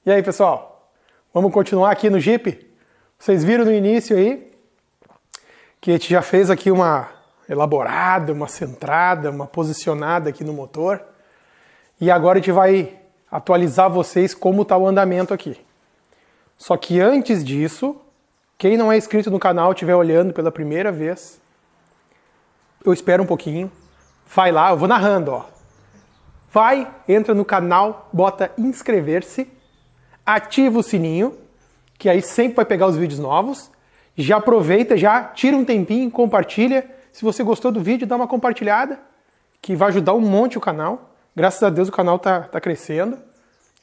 E aí, pessoal? Vamos continuar aqui no Jeep? Vocês viram no início aí que a gente já fez aqui uma elaborada, uma centrada, uma posicionada aqui no motor. E agora a gente vai atualizar vocês como está o andamento aqui. Só que antes disso, quem não é inscrito no canal, estiver olhando pela primeira vez, eu espero um pouquinho, vai lá, eu vou narrando, ó. Vai, entra no canal, bota inscrever-se, ativa o sininho, que aí sempre vai pegar os vídeos novos. Já aproveita, já tira um tempinho, compartilha. Se você gostou do vídeo, dá uma compartilhada, que vai ajudar um monte o canal. Graças a Deus o canal tá crescendo.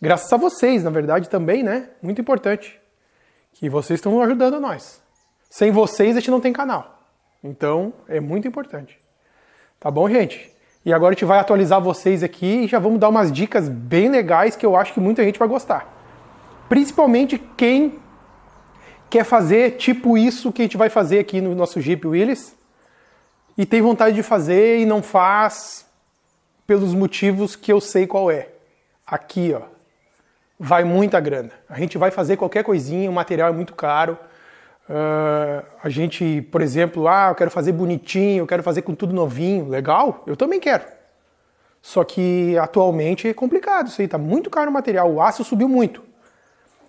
Graças a vocês, na verdade, também, né? Muito importante. Que vocês estão ajudando nós. Sem vocês a gente não tem canal. Então, é muito importante. Tá bom, gente? E agora a gente vai atualizar vocês aqui e já vamos dar umas dicas bem legais que eu acho que muita gente vai gostar. Principalmente quem quer fazer tipo isso que a gente vai fazer aqui no nosso Jeep Willys e tem vontade de fazer e não faz pelos motivos que eu sei qual é. Aqui, ó, vai muita grana. A gente vai fazer qualquer coisinha, o material é muito caro. A gente, por exemplo, eu quero fazer bonitinho, eu quero fazer com tudo novinho. Legal, eu também quero. Só que atualmente é complicado isso aí, tá muito caro o material, o aço subiu muito.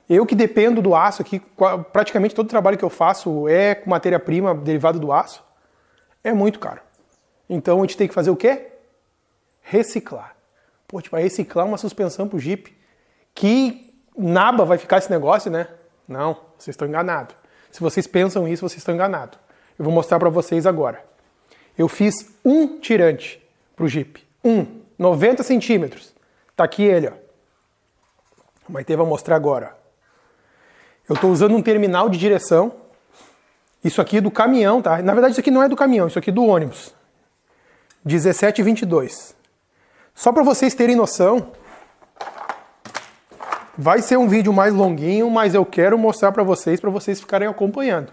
Eu que dependo do aço aqui, praticamente todo o trabalho que eu faço é com matéria-prima derivada do aço, é muito caro. Então a gente tem que fazer o quê? Reciclar. Pô, tipo, vai reciclar uma suspensão pro Jeep. Que naba vai ficar esse negócio, né? Não, vocês estão enganados. Se vocês pensam isso, vocês estão enganados. Eu vou mostrar para vocês agora. Eu fiz um tirante pro Jeep. 90 centímetros. Tá aqui ele, ó. O Maitê vai mostrar agora. Eu estou usando um terminal de direção. Isso aqui é do caminhão, tá? Na verdade, isso aqui não é do caminhão, isso aqui é do ônibus. 1722. Só para vocês terem noção, vai ser um vídeo mais longuinho, mas eu quero mostrar para vocês ficarem acompanhando.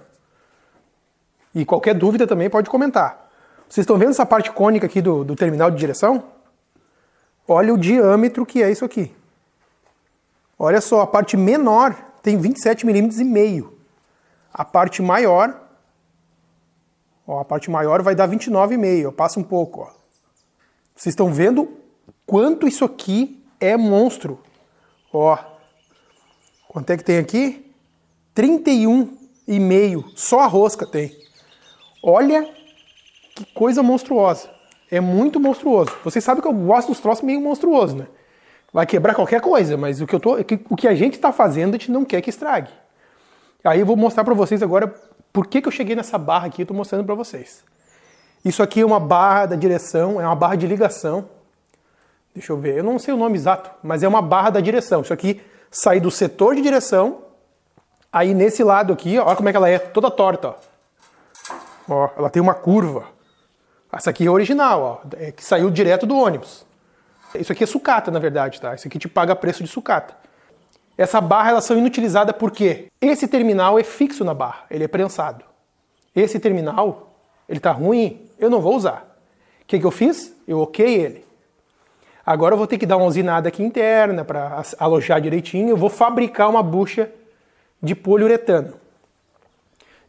E qualquer dúvida também pode comentar. Vocês estão vendo essa parte cônica aqui do terminal de direção? Olha o diâmetro que é isso aqui. Olha só, a parte menor tem 27,5 mm. A parte maior, ó, vai dar 29,5. Eu passo um pouco, ó. Vocês estão vendo quanto isso aqui é monstro? Ó, quanto é que tem aqui? 31,5. Só a rosca tem. Olha que coisa monstruosa. É muito monstruoso. Vocês sabem que eu gosto dos troços meio monstruosos, né? Vai quebrar qualquer coisa, mas o que a gente está fazendo, a gente não quer que estrague. Aí eu vou mostrar para vocês agora por que eu cheguei nessa barra aqui, eu estou mostrando para vocês. Isso aqui é uma barra da direção, é uma barra de ligação. Deixa eu ver, eu não sei o nome exato, mas é uma barra da direção. Isso aqui sai do setor de direção, aí nesse lado aqui, olha como é que ela é, toda torta. Ó, ela tem uma curva. Essa aqui é original, ó, é que saiu direto do ônibus. Isso aqui é sucata, na verdade, tá? Isso aqui te paga preço de sucata. Essa barra, elas são inutilizadas porque esse terminal é fixo na barra, ele é prensado. Esse terminal, ele tá ruim, eu não vou usar. O que eu fiz? Eu okei ele. Agora eu vou ter que dar uma usinada aqui interna para alojar direitinho. Eu vou fabricar uma bucha de poliuretano.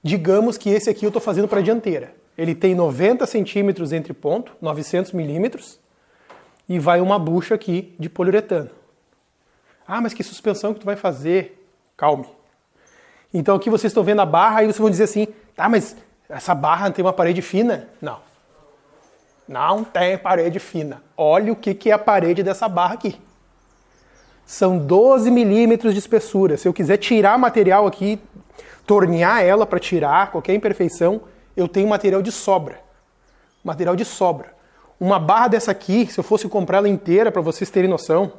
Digamos que esse aqui eu estou fazendo para a dianteira. Ele tem 90 centímetros entre ponto, 900 milímetros, e vai uma bucha aqui de poliuretano. Ah, mas que suspensão que tu vai fazer? Calme. Então aqui vocês estão vendo a barra, aí vocês vão dizer assim, mas essa barra tem uma parede fina? Não. Não tem parede fina. Olha o que é a parede dessa barra aqui. São 12 milímetros de espessura. Se eu quiser tirar material aqui, tornear ela para tirar qualquer imperfeição, eu tenho material de sobra. Material de sobra. Uma barra dessa aqui, se eu fosse comprar ela inteira, para vocês terem noção,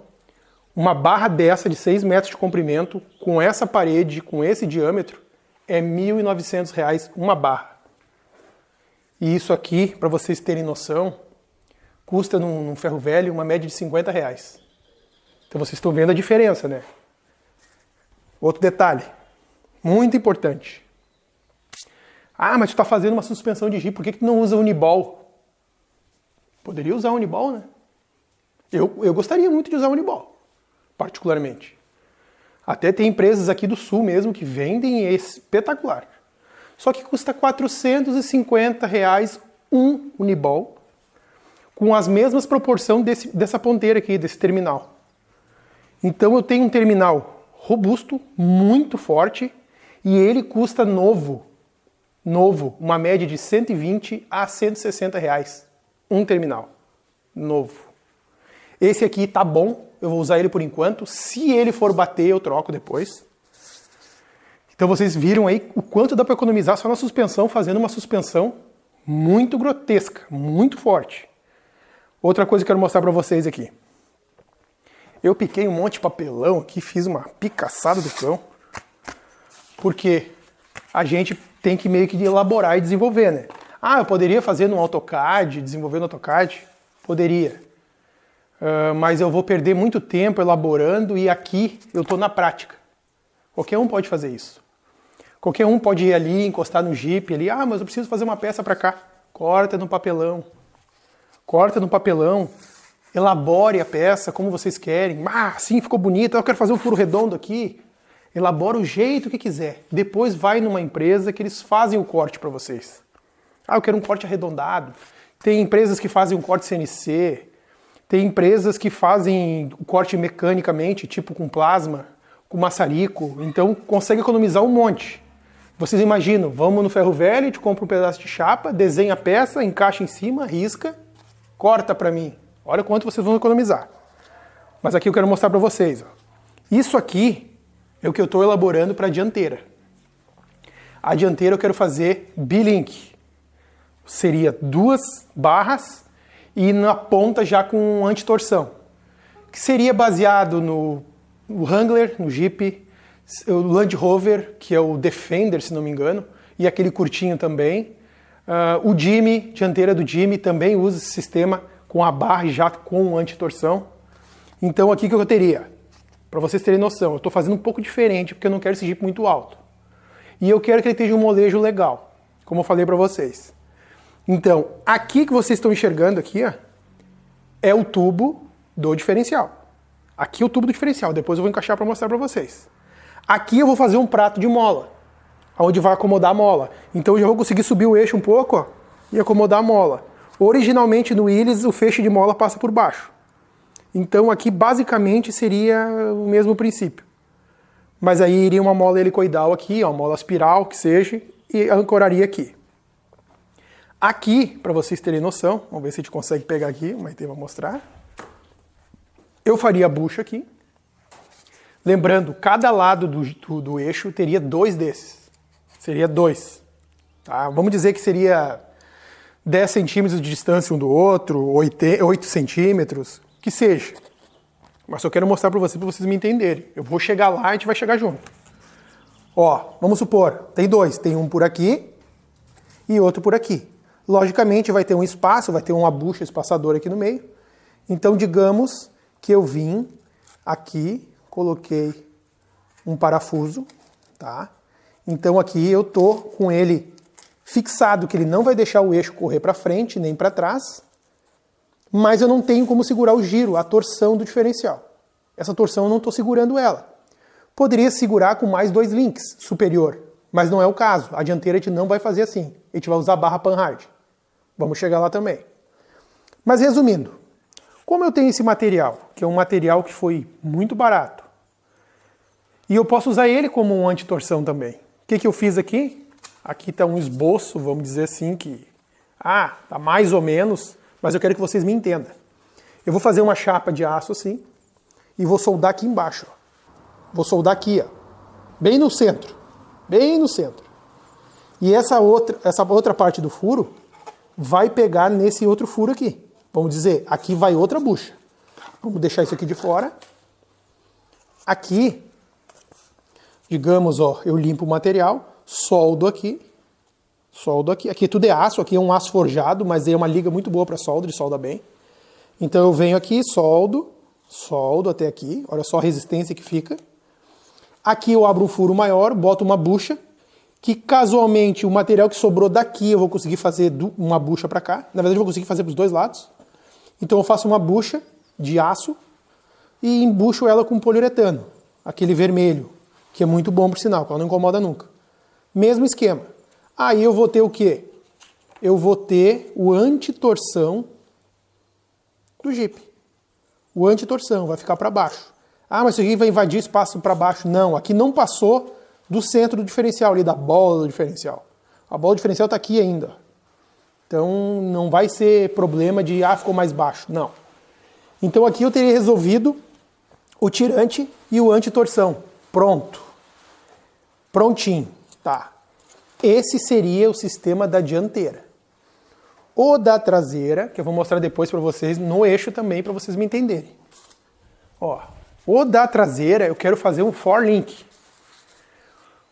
uma barra dessa de 6 metros de comprimento, com essa parede, com esse diâmetro, é R$ 1.900 uma barra. E isso aqui, para vocês terem noção, custa num ferro velho uma média de R$50. Então vocês estão vendo a diferença, né? Outro detalhe, muito importante. Mas tu está fazendo uma suspensão de Jeep, por que tu não usa Uniball? Poderia usar Uniball, né? Eu gostaria muito de usar Uniball, particularmente. Até tem empresas aqui do sul mesmo que vendem espetacular. Só que custa R$450 um Uniball, com as mesmas proporções dessa ponteira aqui, desse terminal. Então eu tenho um terminal robusto, muito forte, e ele custa novo, uma média de R$120 a R$160. Um terminal novo. Esse aqui tá bom, eu vou usar ele por enquanto. Se ele for bater, eu troco depois. Então vocês viram aí o quanto dá para economizar só na suspensão, fazendo uma suspensão muito grotesca, muito forte. Outra coisa que eu quero mostrar para vocês aqui. Eu piquei um monte de papelão aqui, fiz uma picaçada do cão, porque a gente tem que meio que elaborar e desenvolver, né? Ah, eu poderia fazer no AutoCAD, desenvolver no AutoCAD? Poderia. Mas eu vou perder muito tempo elaborando e aqui eu estou na prática. Qualquer um pode fazer isso. Qualquer um pode ir ali, encostar no Jeep ali, mas eu preciso fazer uma peça para cá. Corta no papelão. Corta no papelão. Elabore a peça como vocês querem. Sim, ficou bonito, eu quero fazer um furo redondo aqui. Elabora o jeito que quiser. Depois vai numa empresa que eles fazem o corte para vocês. Eu quero um corte arredondado. Tem empresas que fazem um corte CNC. Tem empresas que fazem o corte mecanicamente, tipo com plasma, com maçarico. Então consegue economizar um monte. Vocês imaginam, vamos no ferro velho, a gente compra um pedaço de chapa, desenha a peça, encaixa em cima, risca, corta para mim. Olha quanto vocês vão economizar. Mas aqui eu quero mostrar para vocês. Isso aqui é o que eu estou elaborando para a dianteira. A dianteira eu quero fazer B-Link. Seria 2 barras e na ponta já com anti-torção. Que seria baseado no Wrangler, no Jeep, o Land Rover, que é o Defender, se não me engano, e aquele curtinho também. O Jimmy, dianteira do Jimmy, também usa esse sistema com a barra e já com anti-torção. Então aqui que eu teria, para vocês terem noção, eu estou fazendo um pouco diferente, porque eu não quero esse Jeep muito alto. E eu quero que ele tenha um molejo legal, como eu falei para vocês. Então, aqui que vocês estão enxergando aqui, é o tubo do diferencial. Aqui é o tubo do diferencial, depois eu vou encaixar para mostrar para vocês. Aqui eu vou fazer um prato de mola, onde vai acomodar a mola. Então eu já vou conseguir subir o eixo um pouco e acomodar a mola. Originalmente no Willys o feixe de mola passa por baixo. Então aqui basicamente seria o mesmo princípio. Mas aí iria uma mola helicoidal aqui, uma mola espiral que seja, e ancoraria aqui. Aqui, para vocês terem noção, vamos ver se a gente consegue pegar aqui, o Maite vai mostrar. Eu faria a bucha aqui. Lembrando, cada lado do eixo teria 2 desses. Seria 2. Tá? Vamos dizer que seria 10 centímetros de distância um do outro, 8 centímetros, que seja. Mas só quero mostrar para vocês me entenderem. Eu vou chegar lá e a gente vai chegar junto. Vamos supor, tem 2. Tem um por aqui e outro por aqui. Logicamente vai ter um espaço, vai ter uma bucha espaçadora aqui no meio. Então digamos que eu vim aqui, coloquei um parafuso, tá? Então aqui eu tô com ele fixado, que ele não vai deixar o eixo correr para frente nem para trás, mas eu não tenho como segurar o giro, a torção do diferencial. Essa torção eu não estou segurando ela. Poderia segurar com mais 2 links superior, mas não é o caso. A dianteira a gente não vai fazer assim. A gente vai usar barra panhard. Vamos chegar lá também. Mas resumindo, como eu tenho esse material, que é um material que foi muito barato, e eu posso usar ele como um anti-torção também. O que eu fiz aqui? Aqui está um esboço, vamos dizer assim, que tá mais ou menos, mas eu quero que vocês me entendam. Eu vou fazer uma chapa de aço assim, e vou soldar aqui embaixo. Vou soldar aqui, bem no centro. Bem no centro. E essa outra parte do furo vai pegar nesse outro furo aqui. Vamos dizer, aqui vai outra bucha. Vamos deixar isso aqui de fora. Aqui, digamos, eu limpo o material, soldo aqui. Aqui tudo é aço, aqui é um aço forjado, mas é uma liga muito boa para solda, ele solda bem. Então eu venho aqui, soldo até aqui. Olha só a resistência que fica. Aqui eu abro um furo maior, boto uma bucha, que casualmente o material que sobrou daqui eu vou conseguir fazer uma bucha para cá. Na verdade eu vou conseguir fazer para os 2 lados. Então eu faço uma bucha de aço e embucho ela com poliuretano. aquele vermelho, que é muito bom por sinal, que ela não incomoda nunca. Mesmo esquema. Aí eu vou ter o quê? Eu vou ter o antitorção do Jeep. O antitorção vai ficar para baixo. Ah, mas isso aqui vai invadir espaço para baixo. Não, aqui não passou do centro do diferencial, ali da bola do diferencial. A bola do diferencial está aqui ainda. Então não vai ser problema de, ficou mais baixo. Não. Então aqui eu teria resolvido o tirante e o antitorção. Pronto. Prontinho. Tá. Esse seria o sistema da dianteira. O da traseira, que eu vou mostrar depois para vocês, no eixo também, para vocês me entenderem. Ó, o da traseira eu quero fazer um for-link.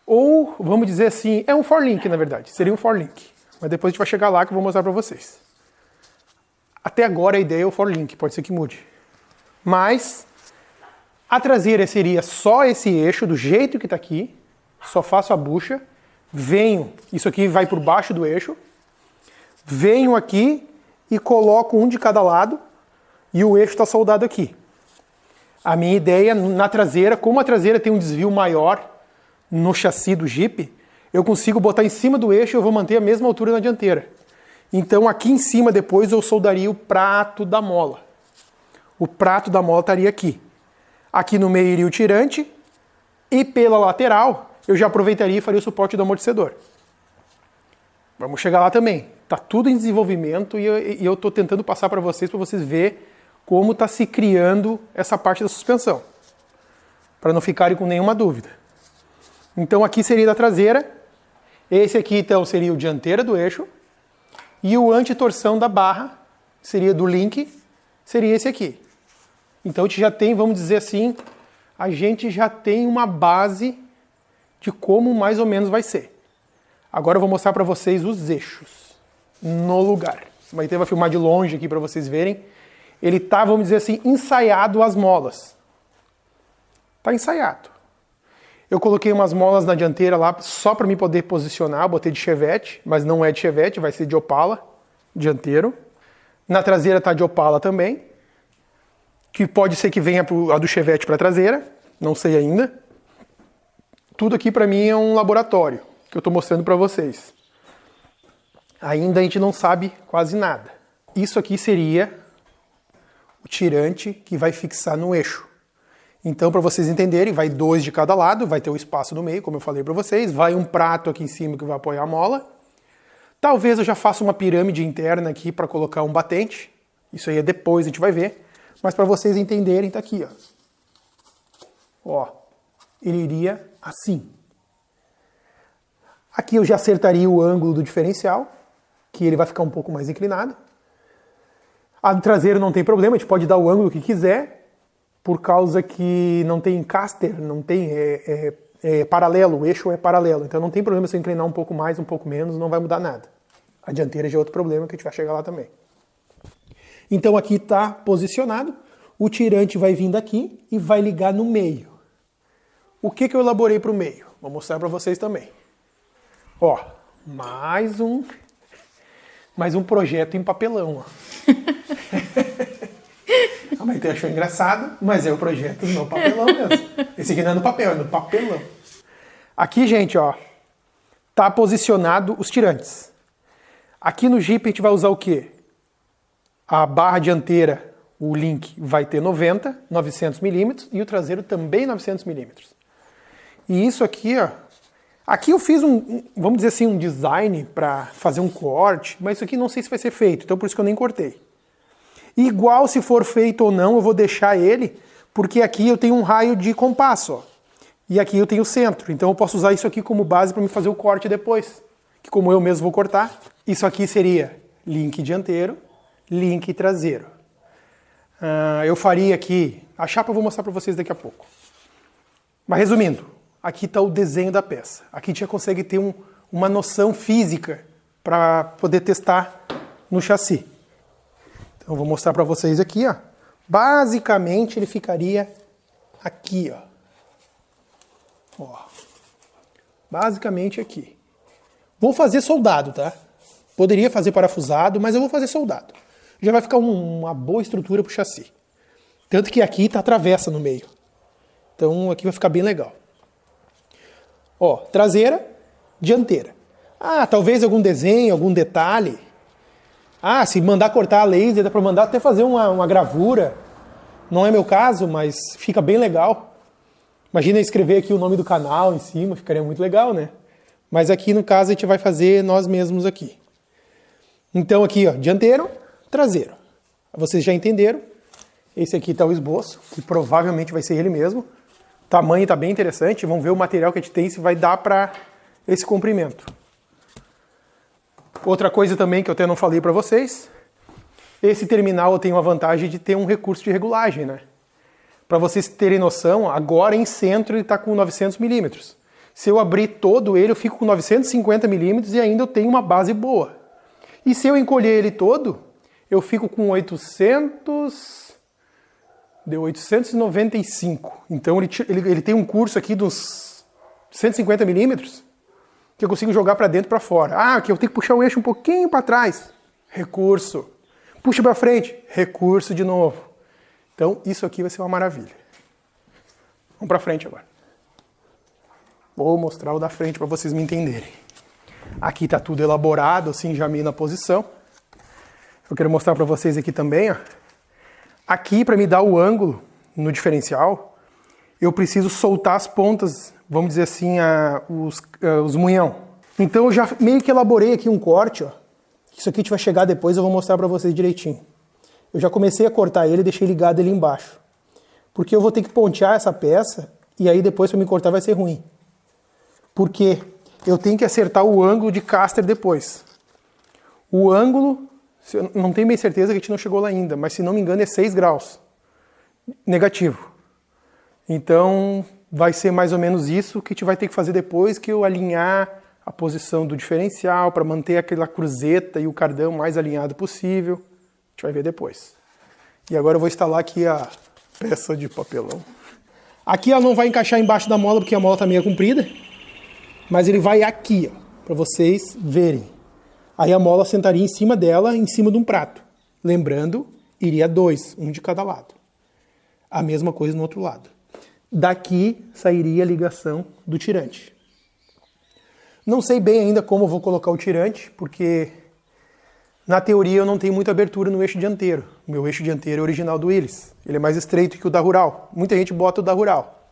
Ou, vamos dizer assim, é um for-link na verdade, seria um for-link. Mas depois a gente vai chegar lá que eu vou mostrar para vocês. Até agora a ideia é o for-link, pode ser que mude. Mas a traseira seria só esse eixo, do jeito que está aqui. Só faço a bucha, venho, isso aqui vai por baixo do eixo. Venho aqui e coloco um de cada lado e o eixo está soldado aqui. A minha ideia na traseira, como a traseira tem um desvio maior no chassi do Jeep, eu consigo botar em cima do eixo e eu vou manter a mesma altura na dianteira. Então aqui em cima depois eu soldaria o prato da mola. O prato da mola estaria aqui. Aqui no meio iria o tirante e pela lateral eu já aproveitaria e faria o suporte do amortecedor. Vamos chegar lá também. Está tudo em desenvolvimento e eu estou tentando passar para vocês verem como está se criando essa parte da suspensão. Para não ficarem com nenhuma dúvida. Então aqui seria da traseira. Esse aqui então seria o dianteira do eixo. E o antitorção da barra, seria do link, seria esse aqui. Então a gente já tem, vamos dizer assim, a gente já tem uma base de como mais ou menos vai ser. Agora eu vou mostrar para vocês os eixos no lugar. Mas eu vou filmar de longe aqui para vocês verem. Ele tá, vamos dizer assim, ensaiado as molas. Tá ensaiado. Eu coloquei umas molas na dianteira lá só para me poder posicionar. Eu botei de Chevette, mas não é de Chevette, vai ser de Opala dianteiro. Na traseira tá de Opala também. Que pode ser que venha a do Chevette para traseira, não sei ainda. Tudo aqui para mim é um laboratório que eu estou mostrando para vocês. Ainda a gente não sabe quase nada. Isso aqui seria o tirante que vai fixar no eixo. Então, para vocês entenderem, vai 2 de cada lado, vai ter o espaço no meio, como eu falei para vocês, vai um prato aqui em cima que vai apoiar a mola. Talvez eu já faça uma pirâmide interna aqui para colocar um batente. Isso aí é depois, a gente vai ver. Mas para vocês entenderem, tá aqui, ó. Ele iria assim. Aqui eu já acertaria o ângulo do diferencial, que ele vai ficar um pouco mais inclinado. A traseira não tem problema, a gente pode dar o ângulo que quiser, por causa que não tem caster, não tem paralelo, o eixo é paralelo. Então não tem problema se eu inclinar um pouco mais, um pouco menos, não vai mudar nada. A dianteira já é outro problema que a gente vai chegar lá também. Então aqui está posicionado, o tirante vai vir daqui e vai ligar no meio. O que eu elaborei para o meio? Vou mostrar para vocês também. Ó, mais um projeto em papelão. Ó. A Maite achou engraçado, mas é o projeto no papelão mesmo. Esse aqui não é no papel, é no papelão. Aqui, gente, ó, tá posicionado os tirantes. Aqui no Jeep a gente vai usar o quê? A barra dianteira, o link, vai ter 900 milímetros e o traseiro também 900 milímetros. E isso aqui, ó, aqui eu fiz vamos dizer assim, um design para fazer um corte, mas isso aqui não sei se vai ser feito, então por isso que eu nem cortei. Igual se for feito ou não, eu vou deixar ele, porque aqui eu tenho um raio de compasso, ó, e aqui eu tenho o centro, então eu posso usar isso aqui como base para me fazer o corte depois, que como eu mesmo vou cortar, isso aqui seria link dianteiro, link traseiro. Eu faria aqui, a chapa eu vou mostrar para vocês daqui a pouco. Mas resumindo, aqui está o desenho da peça. Aqui a gente já consegue ter uma noção física para poder testar no chassi. Então eu vou mostrar para vocês aqui, ó. Basicamente ele ficaria aqui, ó. Basicamente aqui. Vou fazer soldado, tá? Poderia fazer parafusado, mas eu vou fazer soldado. Já vai ficar uma boa estrutura para o chassi. Tanto que aqui está a travessa no meio. Então aqui vai ficar bem legal. Ó, traseira, dianteira. Ah, talvez algum desenho, algum detalhe. Ah, se mandar cortar a laser, dá para mandar até fazer uma gravura. Não é meu caso, mas fica bem legal. Imagina escrever aqui o nome do canal em cima, ficaria muito legal, né? Mas aqui no caso a gente vai fazer nós mesmos aqui. Então aqui, ó, dianteiro, traseiro. Vocês já entenderam. Esse aqui está o esboço, que provavelmente vai ser ele mesmo. O tamanho está bem interessante. Vamos ver o material que a gente tem, se vai dar para esse comprimento. Outra coisa também que eu até não falei para vocês. Esse terminal eu tenho a vantagem de ter um recurso de regulagem, né? Para vocês terem noção, agora em centro ele está com 900 milímetros. Se eu abrir todo ele, eu fico com 950 milímetros e ainda eu tenho uma base boa. E se eu encolher ele todo, eu fico com 895. Então ele tem um curso aqui dos 150 milímetros que eu consigo jogar para dentro e para fora. Ah, que eu tenho que puxar o eixo um pouquinho para trás. Recurso. Puxa para frente. Recurso de novo. Então isso aqui vai ser uma maravilha. Vamos para frente agora. Vou mostrar o da frente para vocês me entenderem. Aqui está tudo elaborado, assim, já meio na posição. Eu quero mostrar para vocês aqui também, ó. Aqui, para me dar o ângulo no diferencial, eu preciso soltar as pontas, vamos dizer assim, os munhão. Então eu já meio que elaborei aqui um corte, ó. Isso aqui a gente vai chegar depois, eu vou mostrar para vocês direitinho. Eu já comecei a cortar ele e deixei ligado ele embaixo. Porque eu vou ter que pontear essa peça e aí depois para me cortar vai ser ruim. Porque eu tenho que acertar o ângulo de caster depois. O ângulo, eu não tenho bem certeza que a gente não chegou lá ainda, mas se não me engano é 6 graus. Negativo. Então vai ser mais ou menos isso que a gente vai ter que fazer depois que eu alinhar a posição do diferencial para manter aquela cruzeta e o cardão mais alinhado possível. A gente vai ver depois. E agora eu vou instalar aqui a peça de papelão. Aqui ela não vai encaixar embaixo da mola porque a mola está meio comprida, mas ele vai aqui, ó, para vocês verem. Aí a mola sentaria em cima dela, em cima de um prato. Lembrando, iria 2, um de cada lado. A mesma coisa no outro lado. Daqui sairia a ligação do tirante. Não sei bem ainda como eu vou colocar o tirante, porque na teoria eu não tenho muita abertura no eixo dianteiro. O meu eixo dianteiro é original do Willys. Ele é mais estreito que o da Rural. Muita gente bota o da Rural.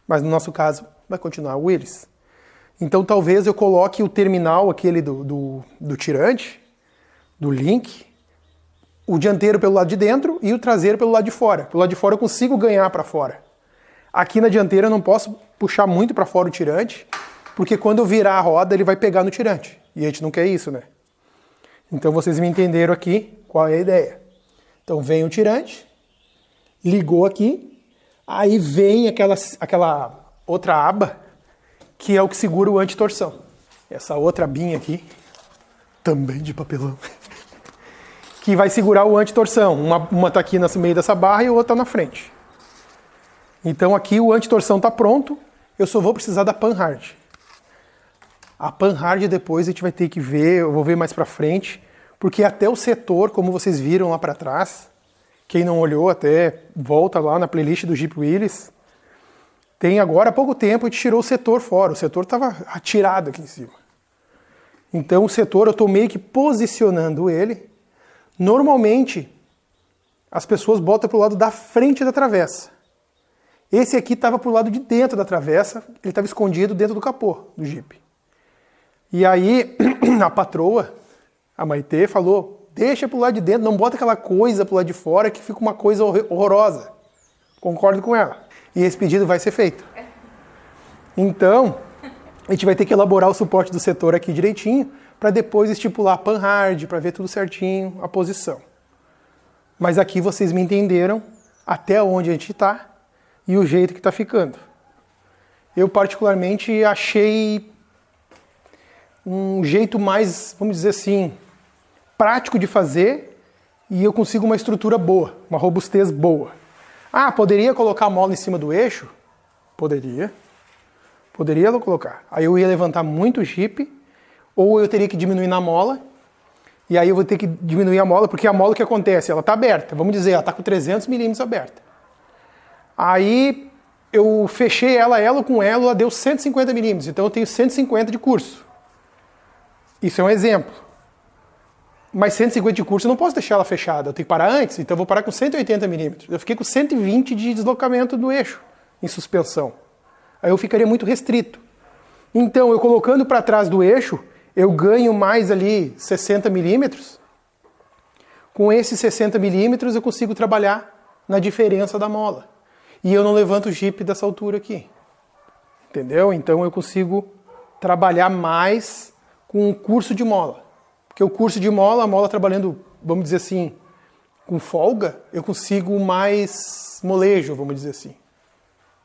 Mas no nosso caso vai continuar o Willys. Então talvez eu coloque o terminal, aquele do tirante, do link, o dianteiro pelo lado de dentro e o traseiro pelo lado de fora. Pelo lado de fora eu consigo ganhar para fora. Aqui na dianteira eu não posso puxar muito para fora o tirante, porque quando eu virar a roda ele vai pegar no tirante. E a gente não quer isso, né? Então vocês me entenderam aqui qual é a ideia. Então vem o tirante, ligou aqui, aí vem aquela outra aba, que é o que segura o anti-torção. Essa outra abinha aqui, também de papelão, que vai segurar o anti-torção. Uma tá aqui no meio dessa barra e a outra tá na frente. Então aqui o anti-torção tá pronto, eu só vou precisar da panhard. A panhard depois a gente vai ter que ver, eu vou ver mais pra frente, porque até o setor, como vocês viram lá pra trás, quem não olhou até volta lá na playlist do Jeep Willys, tem agora há pouco tempo a gente tirou o setor fora, o setor estava atirado aqui em cima. Então o setor eu estou meio que posicionando ele. Normalmente as pessoas botam para o lado da frente da travessa. Esse aqui estava para o lado de dentro da travessa, ele estava escondido dentro do capô do Jeep. E aí a patroa, a Maitê, falou, deixa para o lado de dentro, não bota aquela coisa para o lado de fora que fica uma coisa horrorosa. Concordo com ela. E esse pedido vai ser feito. Então, a gente vai ter que elaborar o suporte do setor aqui direitinho, para depois estipular a panhard, para ver tudo certinho, a posição. Mas aqui vocês me entenderam até onde a gente está e o jeito que está ficando. Eu particularmente achei um jeito mais, vamos dizer assim, prático de fazer e eu consigo uma estrutura boa, uma robustez boa. Ah, poderia colocar a mola em cima do eixo? Poderia. Poderia colocar. Aí eu ia levantar muito o Jeep, ou eu teria que diminuir na mola, e aí eu vou ter que diminuir a mola, porque a mola o que acontece? Ela está aberta, vamos dizer, ela está com 300 milímetros aberta. Aí eu fechei ela elo com elo, ela deu 150 milímetros, então eu tenho 150 de curso. Isso é um exemplo. Mas 150 de curso eu não posso deixar ela fechada, eu tenho que parar antes, então eu vou parar com 180 milímetros. Eu fiquei com 120 de deslocamento do eixo em suspensão. Aí eu ficaria muito restrito. Então, eu colocando para trás do eixo, eu ganho mais ali 60 milímetros. Com esses 60 milímetros eu consigo trabalhar na diferença da mola. E eu não levanto o jipe dessa altura aqui. Entendeu? Então eu consigo trabalhar mais com o curso de mola. Porque o curso de mola, a mola trabalhando, vamos dizer assim, com folga, eu consigo mais molejo, vamos dizer assim.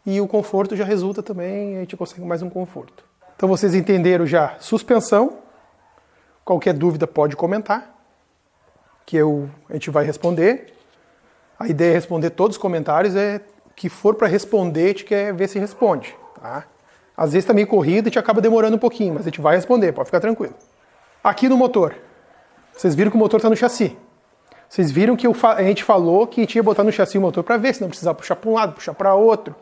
E o conforto já resulta também, a gente consegue mais um conforto. Então vocês entenderam já suspensão. Qualquer dúvida pode comentar, que a gente vai responder. A ideia é responder todos os comentários, que for para responder, a gente quer ver se responde. Tá? Às vezes está meio corrido e a gente acaba demorando um pouquinho, mas a gente vai responder, pode ficar tranquilo. Aqui no motor, vocês viram que o motor está no chassi. Vocês viram que a gente falou que a gente ia botar no chassi o motor para ver se não precisava puxar para um lado, puxar para outro.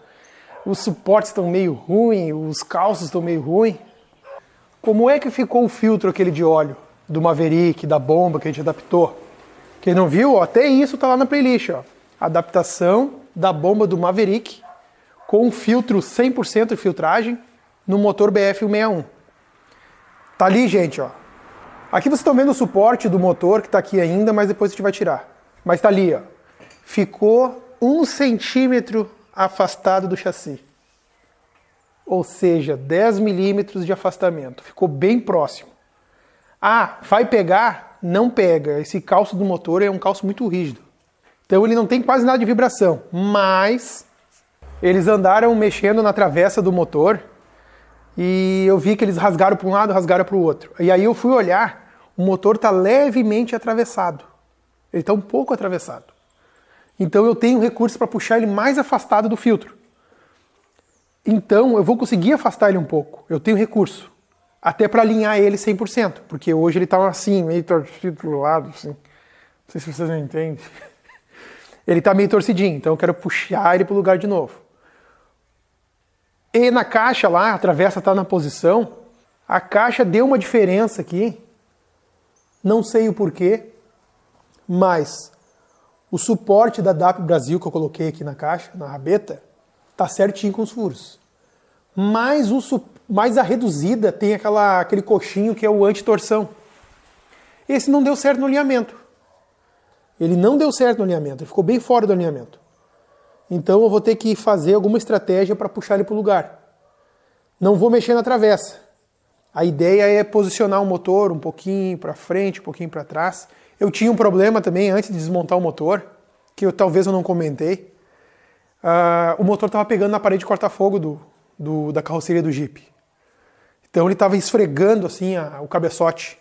Os suportes estão meio ruins, os calços estão meio ruins. Como é que ficou o filtro aquele de óleo do Maverick, da bomba que a gente adaptou? Quem não viu, ó, até isso tá lá na playlist. Ó. Adaptação da bomba do Maverick com filtro 100% de filtragem no motor BF161. Tá ali, gente. Ó. Aqui vocês estão vendo o suporte do motor que está aqui ainda, mas depois a gente vai tirar. Mas tá ali. Ó. Ficou 1 centímetro afastado do chassi. Ou seja, 10 milímetros de afastamento. Ficou bem próximo. Ah, vai pegar? Não pega. Esse calço do motor é um calço muito rígido. Então ele não tem quase nada de vibração. Mas eles andaram mexendo na travessa do motor e eu vi que eles rasgaram para um lado, rasgaram para o outro. E aí eu fui olhar, o motor está levemente atravessado. Ele está um pouco atravessado. Então eu tenho recurso para puxar ele mais afastado do filtro. Então eu vou conseguir afastar ele um pouco. Eu tenho recurso. Até para alinhar ele 100%. Porque hoje ele está assim, meio torcido pro lado. Assim. Não sei se vocês não entendem. Ele está meio torcidinho. Então eu quero puxar ele para o lugar de novo. E na caixa lá, a travessa está na posição. A caixa deu uma diferença aqui. Não sei o porquê. Mas o suporte da DAP Brasil que eu coloquei aqui na caixa, na rabeta, tá certinho com os furos. Mas a reduzida tem aquele coxinho que é o anti-torção. Esse não deu certo no alinhamento. Ele não deu certo no alinhamento, ele ficou bem fora do alinhamento. Então eu vou ter que fazer alguma estratégia para puxar ele para o lugar. Não vou mexer na travessa. A ideia é posicionar o motor um pouquinho para frente, um pouquinho para trás. Eu tinha um problema também antes de desmontar o motor, que talvez eu não comentei. O motor estava pegando na parede de corta-fogo da carroceria do Jeep. Então ele estava esfregando assim o cabeçote.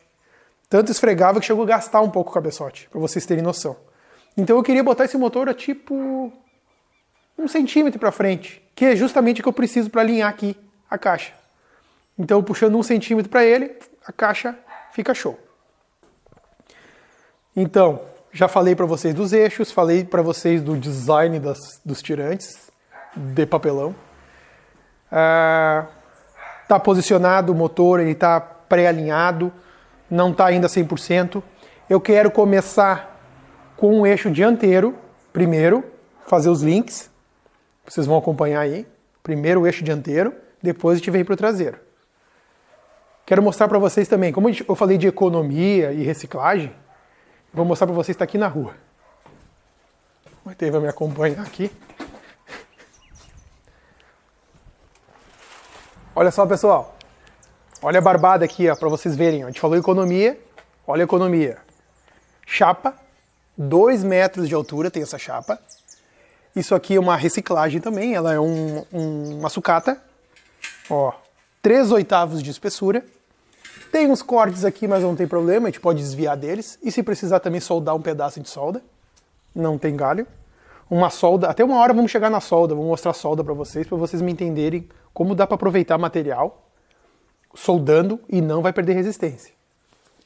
Tanto esfregava que chegou a gastar um pouco o cabeçote, para vocês terem noção. Então eu queria botar esse motor a tipo 1 centímetro para frente, que é justamente o que eu preciso para alinhar aqui a caixa. Então puxando 1 centímetro para ele, a caixa fica show. Então, já falei para vocês dos eixos, falei para vocês do design dos tirantes de papelão. Tá posicionado o motor, ele está pré-alinhado, não está ainda 100%. Eu quero começar com o eixo dianteiro, primeiro, fazer os links. Vocês vão acompanhar aí. Primeiro o eixo dianteiro, depois a gente vem para o traseiro. Quero mostrar para vocês também, como eu falei de economia e reciclagem, vou mostrar para vocês que está aqui na rua. O ET vai me acompanhar aqui. Olha só, pessoal. Olha a barbada aqui, para vocês verem. A gente falou economia. Olha a economia. Chapa. 2 metros de altura tem essa chapa. Isso aqui é uma reciclagem também. Ela é uma sucata. Ó, 3/8 de espessura. Tem uns cortes aqui, mas não tem problema. A gente pode desviar deles. E se precisar também soldar um pedaço de solda. Não tem galho. Uma solda. Até uma hora vamos chegar na solda. Vou mostrar a solda para vocês me entenderem como dá para aproveitar material soldando e não vai perder resistência.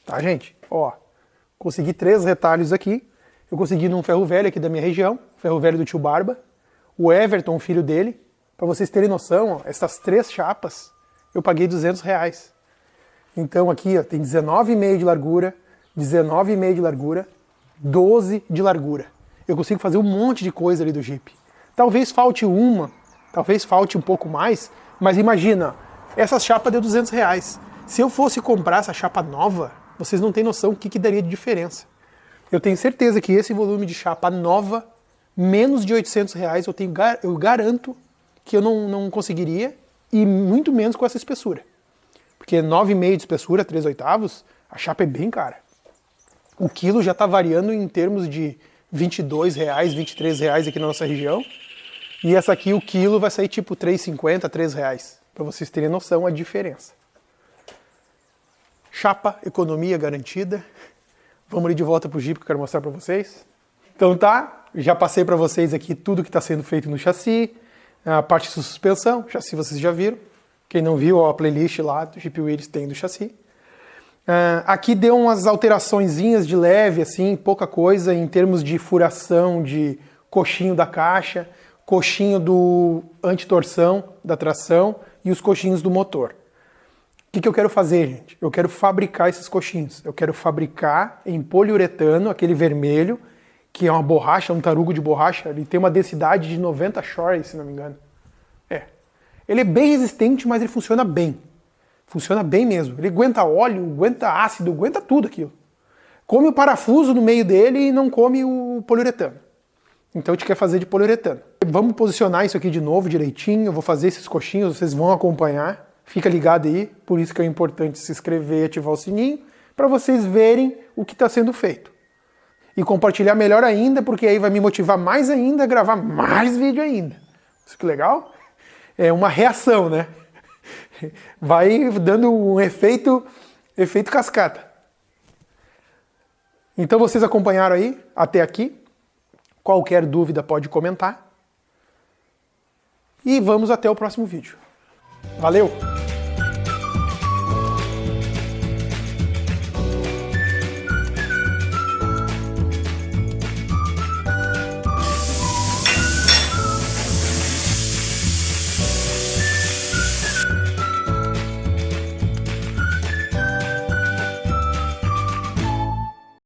Tá, gente? Ó, consegui 3 retalhos aqui. Eu consegui num ferro velho aqui da minha região, ferro velho do tio Barba. O Everton, filho dele, Para vocês terem noção, ó, essas 3 chapas eu paguei R$200. Então aqui ó, tem 19,5 de largura, 19,5 de largura, 12 de largura. Eu consigo fazer um monte de coisa ali do Jeep. Talvez falte uma, talvez falte um pouco mais, mas imagina, essa chapa deu R$200. Se eu fosse comprar essa chapa nova, vocês não têm noção o que daria de diferença. Eu tenho certeza que esse volume de chapa nova, menos de R$800, eu garanto que eu não conseguiria, e muito menos com essa espessura. Porque 9,5 de espessura, 3/8, a chapa é bem cara. O quilo já está variando em termos de R$22, R$23 aqui na nossa região. E essa aqui, o quilo, vai sair tipo R$3,50, R$3. Para vocês terem noção a diferença. Chapa, economia garantida. Vamos ali de volta pro Jeep que eu quero mostrar para vocês. Então tá, já passei para vocês aqui tudo que está sendo feito no chassi, a parte de suspensão, chassi vocês já viram. Quem não viu, ó, a playlist lá do Jeep Willys tem do chassi. Aqui deu umas alteraçõezinhas de leve, assim, pouca coisa em termos de furação de coxinho da caixa, coxinho do antitorção da tração e os coxinhos do motor. O que eu quero fazer, gente? Eu quero fabricar esses coxinhos. Eu quero fabricar em poliuretano, aquele vermelho, que é uma borracha, um tarugo de borracha. Ele tem uma densidade de 90 shores, se não me engano. Ele é bem resistente, mas ele funciona bem. Funciona bem mesmo. Ele aguenta óleo, aguenta ácido, aguenta tudo aquilo. Come o parafuso no meio dele e não come o poliuretano. Então a gente quer fazer de poliuretano. Vamos posicionar isso aqui de novo direitinho. Eu vou fazer esses coxinhos, vocês vão acompanhar. Fica ligado aí, por isso que é importante se inscrever e ativar o sininho, para vocês verem o que está sendo feito. E compartilhar melhor ainda, porque aí vai me motivar mais ainda a gravar mais vídeo ainda. Isso que legal? É uma reação, né? Vai dando um efeito cascata. Então vocês acompanharam aí até aqui. Qualquer dúvida pode comentar. E vamos até o próximo vídeo. Valeu!